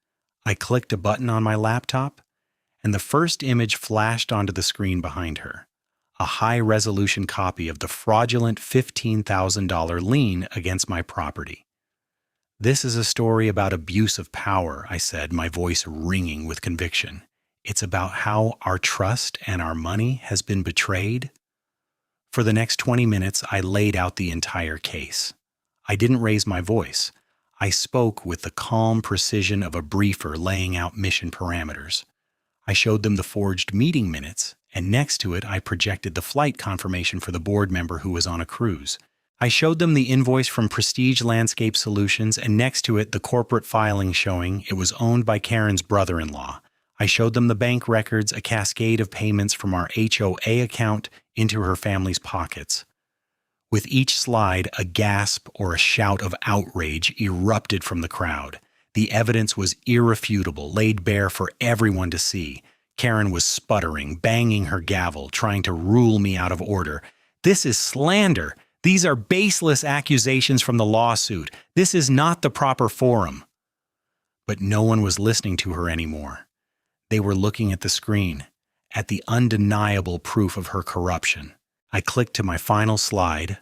I clicked a button on my laptop, and the first image flashed onto the screen behind her, a high-resolution copy of the fraudulent $15,000 lien against my property. This is a story about abuse of power, I said, my voice ringing with conviction. It's about how our trust and our money has been betrayed. For the next 20 minutes, I laid out the entire case. I didn't raise my voice. I spoke with the calm precision of a briefer laying out mission parameters. I showed them the forged meeting minutes, and next to it I projected the flight confirmation for the board member who was on a cruise. I showed them the invoice from Prestige Landscape Solutions, and next to it the corporate filing showing it was owned by Karen's brother-in-law. I showed them the bank records, a cascade of payments from our HOA account into her family's pockets. With each slide, a gasp or a shout of outrage erupted from the crowd. The evidence was irrefutable, laid bare for everyone to see. Karen was sputtering, banging her gavel, trying to rule me out of order. This is slander. These are baseless accusations from the lawsuit. This is not the proper forum. But no one was listening to her anymore. They were looking at the screen, at the undeniable proof of her corruption. I clicked to my final slide,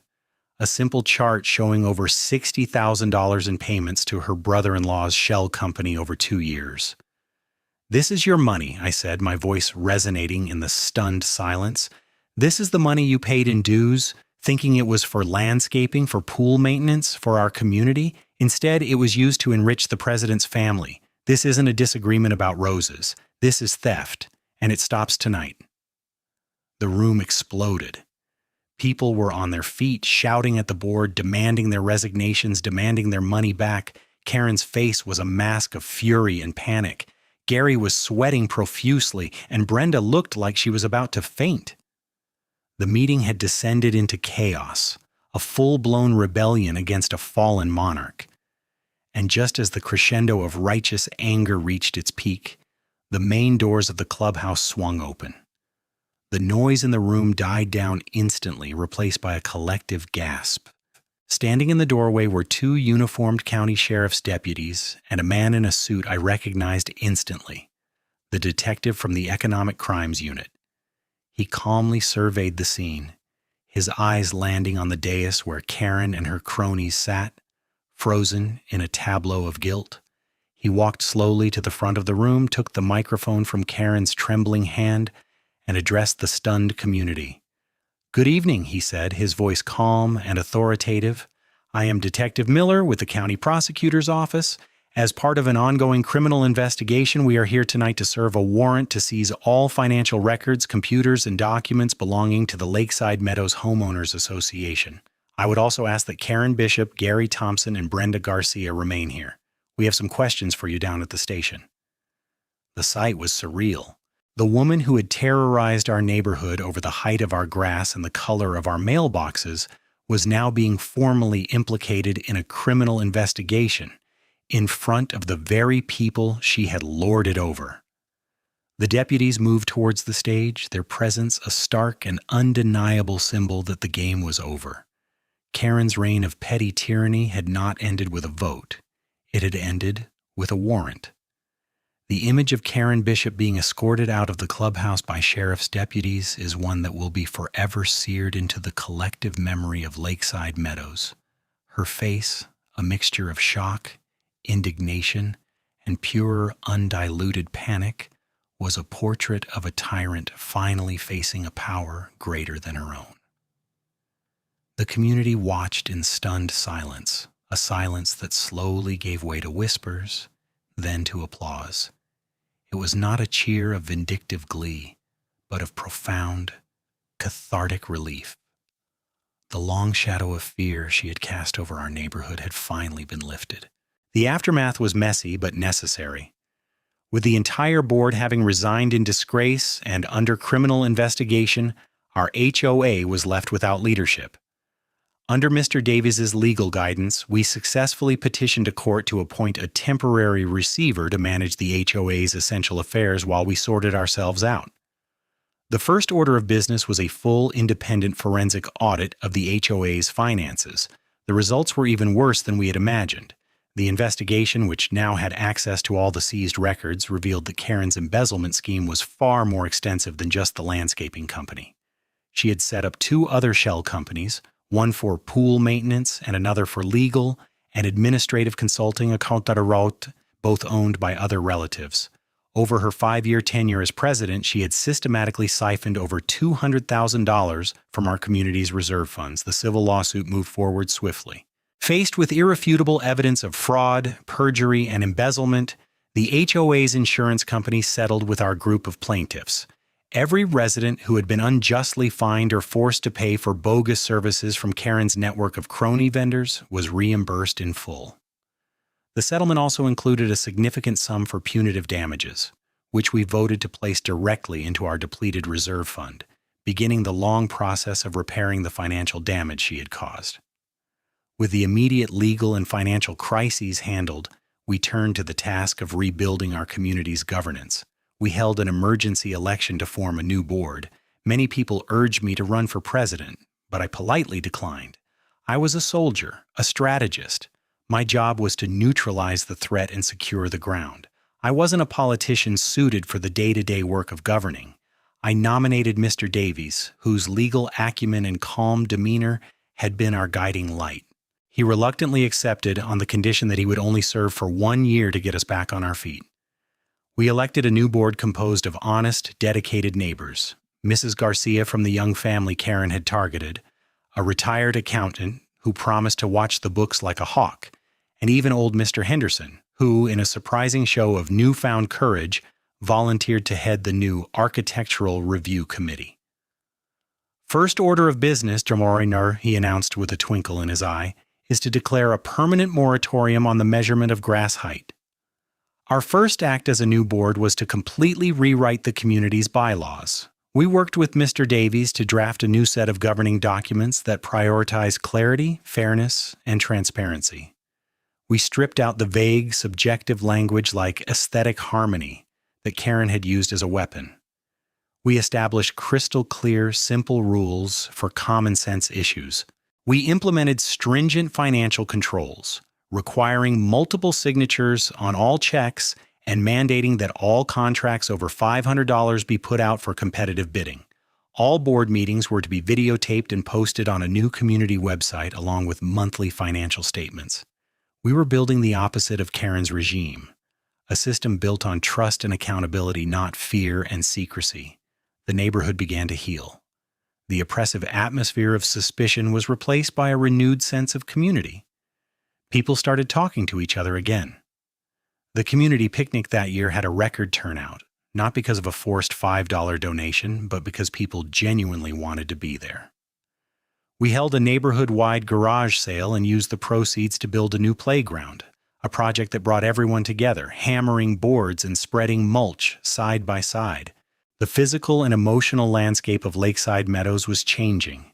a simple chart showing over $60,000 in payments to her brother-in-law's shell company over 2 years. This is your money, I said, my voice resonating in the stunned silence. This is the money you paid in dues, thinking it was for landscaping, for pool maintenance, for our community. Instead, it was used to enrich the president's family. This isn't a disagreement about roses. This is theft, and it stops tonight. The room exploded. People were on their feet, shouting at the board, demanding their resignations, demanding their money back. Karen's face was a mask of fury and panic. Gary was sweating profusely, and Brenda looked like she was about to faint. The meeting had descended into chaos, a full-blown rebellion against a fallen monarch. And just as the crescendo of righteous anger reached its peak, the main doors of the clubhouse swung open. The noise in the room died down instantly, replaced by a collective gasp. Standing in the doorway were 2 uniformed county sheriff's deputies and a man in a suit I recognized instantly, the detective from the Economic Crimes Unit. He calmly surveyed the scene, his eyes landing on the dais where Karen and her cronies sat, frozen in a tableau of guilt. He walked slowly to the front of the room, took the microphone from Karen's trembling hand, and addressed the stunned community. "Good evening," he said, his voice calm and authoritative. "I am Detective Miller with the County Prosecutor's Office. As part of an ongoing criminal investigation, we are here tonight to serve a warrant to seize all financial records, computers, and documents belonging to the Lakeside Meadows Homeowners Association. I would also ask that Karen Bishop, Gary Thompson, and Brenda Garcia remain here. We have some questions for you down at the station." The sight was surreal. The woman who had terrorized our neighborhood over the height of our grass and the color of our mailboxes was now being formally implicated in a criminal investigation in front of the very people she had lorded over. The deputies moved towards the stage, their presence a stark and undeniable symbol that the game was over. Karen's reign of petty tyranny had not ended with a vote. It had ended with a warrant. The image of Karen Bishop being escorted out of the clubhouse by sheriff's deputies is one that will be forever seared into the collective memory of Lakeside Meadows. Her face, a mixture of shock, indignation, and pure, undiluted panic, was a portrait of a tyrant finally facing a power greater than her own. The community watched in stunned silence, a silence that slowly gave way to whispers, then to applause. It was not a cheer of vindictive glee, but of profound, cathartic relief. The long shadow of fear she had cast over our neighborhood had finally been lifted. The aftermath was messy but necessary. With the entire board having resigned in disgrace and under criminal investigation, our HOA was left without leadership. Under Mr. Davies's legal guidance, we successfully petitioned a court to appoint a temporary receiver to manage the HOA's essential affairs while we sorted ourselves out. The first order of business was a full independent forensic audit of the HOA's finances. The results were even worse than we had imagined. The investigation, which now had access to all the seized records, revealed that Karen's embezzlement scheme was far more extensive than just the landscaping company. She had set up 2 other shell companies, one for pool maintenance and another for legal and administrative consulting, accountant, both owned by other relatives. Over her 5-year tenure as president, she had systematically siphoned over $200,000 from our community's reserve funds. The civil lawsuit moved forward swiftly. Faced with irrefutable evidence of fraud, perjury, and embezzlement, the HOA's insurance company settled with our group of plaintiffs. Every resident who had been unjustly fined or forced to pay for bogus services from Karen's network of crony vendors was reimbursed in full. The settlement also included a significant sum for punitive damages, which we voted to place directly into our depleted reserve fund, beginning the long process of repairing the financial damage she had caused. With the immediate legal and financial crises handled, we turned to the task of rebuilding our community's governance. We held an emergency election to form a new board. Many people urged me to run for president, but I politely declined. I was a soldier, a strategist. My job was to neutralize the threat and secure the ground. I wasn't a politician suited for the day-to-day work of governing. I nominated Mr. Davies, whose legal acumen and calm demeanor had been our guiding light. He reluctantly accepted on the condition that he would only serve for 1 year to get us back on our feet. We elected a new board composed of honest, dedicated neighbors. Mrs. Garcia from the young family Karen had targeted, a retired accountant who promised to watch the books like a hawk, and even old Mr. Henderson, who, in a surprising show of newfound courage, volunteered to head the new Architectural Review Committee. First order of business, Jamoriner, he announced with a twinkle in his eye, is to declare a permanent moratorium on the measurement of grass height. Our first act as a new board was to completely rewrite the community's bylaws. We worked with Mr. Davies to draft a new set of governing documents that prioritize clarity, fairness, and transparency. We stripped out the vague, subjective language like aesthetic harmony that Karen had used as a weapon. We established crystal clear, simple rules for common sense issues. We implemented stringent financial controls, requiring multiple signatures on all checks and mandating that all contracts over $500 be put out for competitive bidding. All board meetings were to be videotaped and posted on a new community website along with monthly financial statements. We were building the opposite of Karen's regime, a system built on trust and accountability, not fear and secrecy. The neighborhood began to heal. The oppressive atmosphere of suspicion was replaced by a renewed sense of community. People started talking to each other again. The community picnic that year had a record turnout, not because of a forced $5 donation, but because people genuinely wanted to be there. We held a neighborhood-wide garage sale and used the proceeds to build a new playground, a project that brought everyone together, hammering boards and spreading mulch side by side. The physical and emotional landscape of Lakeside Meadows was changing,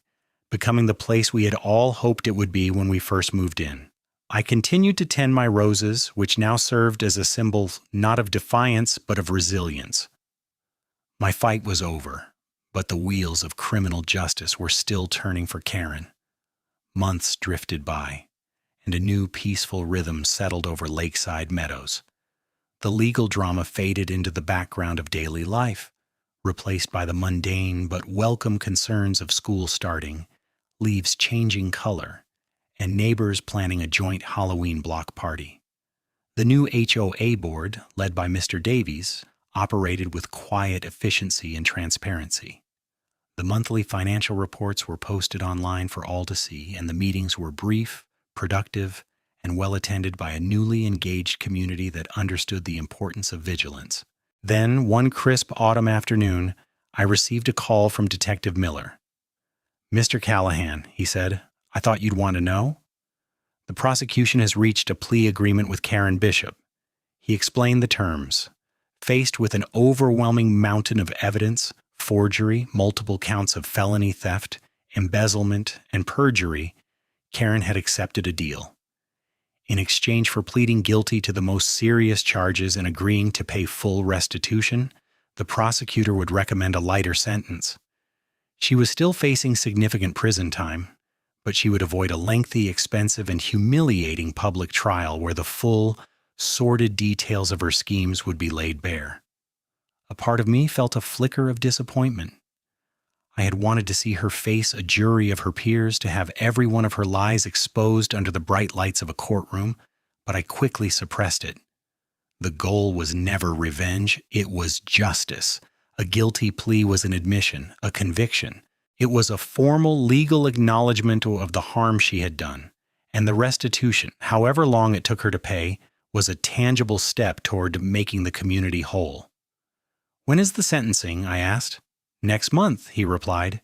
becoming the place we had all hoped it would be when we first moved in. I continued to tend my roses, which now served as a symbol not of defiance but of resilience. My fight was over, but the wheels of criminal justice were still turning for Karen. Months drifted by, and a new peaceful rhythm settled over Lakeside Meadows. The legal drama faded into the background of daily life, replaced by the mundane but welcome concerns of school starting, leaves changing color, and neighbors planning a joint Halloween block party. The new HOA board, led by Mr. Davies, operated with quiet efficiency and transparency. The monthly financial reports were posted online for all to see, and the meetings were brief, productive, and well attended by a newly engaged community that understood the importance of vigilance. Then, one crisp autumn afternoon, I received a call from Detective Miller. "Mr. Callahan," he said, "I thought you'd want to know. The prosecution has reached a plea agreement with Karen Bishop." He explained the terms. Faced with an overwhelming mountain of evidence, forgery, multiple counts of felony theft, embezzlement, and perjury, Karen had accepted a deal. In exchange for pleading guilty to the most serious charges and agreeing to pay full restitution, the prosecutor would recommend a lighter sentence. She was still facing significant prison time, but she would avoid a lengthy, expensive, and humiliating public trial where the full, sordid details of her schemes would be laid bare. A part of me felt a flicker of disappointment. I had wanted to see her face a jury of her peers, to have every one of her lies exposed under the bright lights of a courtroom, but I quickly suppressed it. The goal was never revenge, it was justice. A guilty plea was an admission, a conviction. It was a formal legal acknowledgement of the harm she had done, and the restitution, however long it took her to pay, was a tangible step toward making the community whole. "When is the sentencing?" I asked. "Next month," he replied.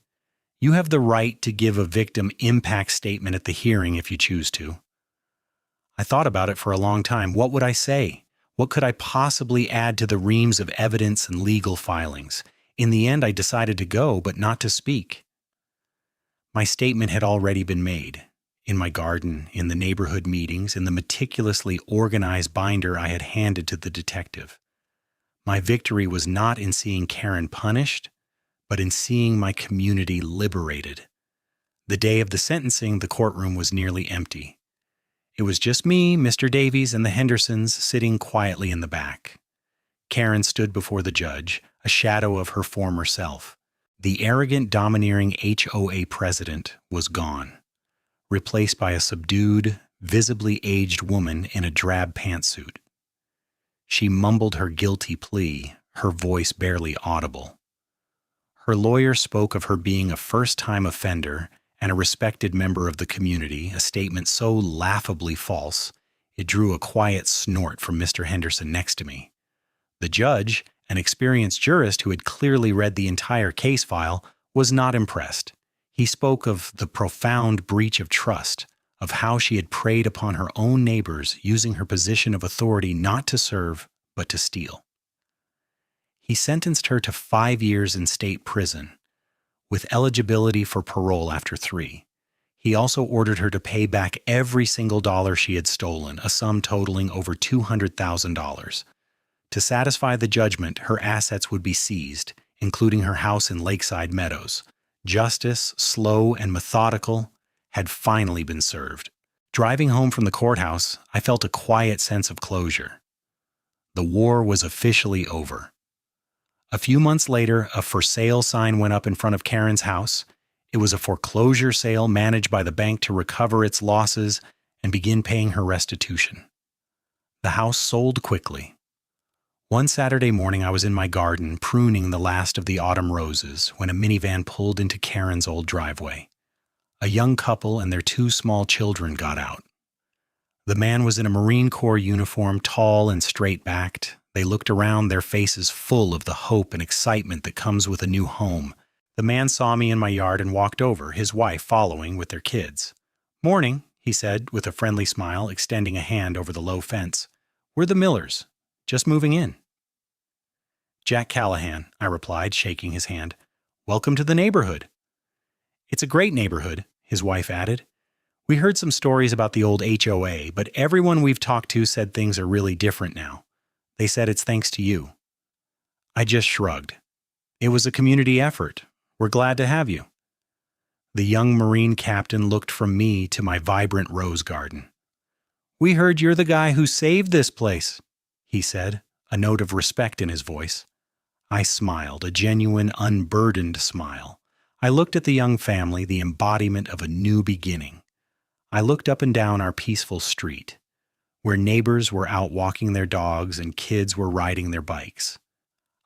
"You have the right to give a victim impact statement at the hearing if you choose to." I thought about it for a long time. What would I say? What could I possibly add to the reams of evidence and legal filings? In the end, I decided to go, but not to speak. My statement had already been made. In my garden, in the neighborhood meetings, in the meticulously organized binder I had handed to the detective. My victory was not in seeing Karen punished, but in seeing my community liberated. The day of the sentencing, the courtroom was nearly empty. It was just me, Mr. Davies, and the Hendersons sitting quietly in the back. Karen stood before the judge, a shadow of her former self. The arrogant, domineering HOA president was gone, replaced by a subdued, visibly aged woman in a drab pantsuit. She mumbled her guilty plea, her voice barely audible. Her lawyer spoke of her being a first-time offender and a respected member of the community, a statement so laughably false, it drew a quiet snort from Mr. Henderson next to me. The judge, an experienced jurist who had clearly read the entire case file, was not impressed. He spoke of the profound breach of trust, of how she had preyed upon her own neighbors, using her position of authority not to serve, but to steal. He sentenced her to 5 years in state prison, with eligibility for parole after 3. He also ordered her to pay back every single dollar she had stolen, a sum totaling over $200,000. To satisfy the judgment, her assets would be seized, including her house in Lakeside Meadows. Justice, slow and methodical, had finally been served. Driving home from the courthouse, I felt a quiet sense of closure. The war was officially over. A few months later, a for sale sign went up in front of Karen's house. It was a foreclosure sale managed by the bank to recover its losses and begin paying her restitution. The house sold quickly. One Saturday morning, I was in my garden pruning the last of the autumn roses when a minivan pulled into Karen's old driveway. A young couple and their 2 small children got out. The man was in a Marine Corps uniform, tall and straight-backed. They looked around, their faces full of the hope and excitement that comes with a new home. The man saw me in my yard and walked over, his wife following with their kids. "Morning," he said with a friendly smile, extending a hand over the low fence. "We're the Millers. Just moving in." "Jack Callahan," I replied, shaking his hand. "Welcome to the neighborhood." "It's a great neighborhood," his wife added. "We heard some stories about the old HOA, but everyone we've talked to said things are really different now. They said it's thanks to you." I just shrugged. "It was a community effort. We're glad to have you." The young Marine captain looked from me to my vibrant rose garden. "We heard you're the guy who saved this place," he said, a note of respect in his voice. I smiled, a genuine, unburdened smile. I looked at the young family, the embodiment of a new beginning. I looked up and down our peaceful street, where neighbors were out walking their dogs and kids were riding their bikes.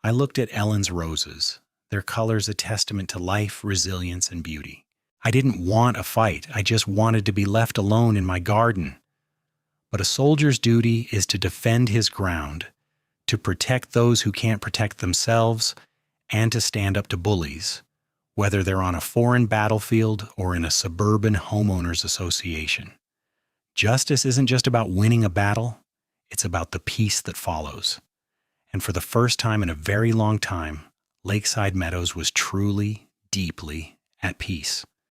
I looked at Ellen's roses, their colors a testament to life, resilience, and beauty. I didn't want a fight. I just wanted to be left alone in my garden. But a soldier's duty is to defend his ground, to protect those who can't protect themselves, and to stand up to bullies, whether they're on a foreign battlefield or in a suburban homeowners association. Justice isn't just about winning a battle, it's about the peace that follows. And for the first time in a very long time, Lakeside Meadows was truly, deeply at peace.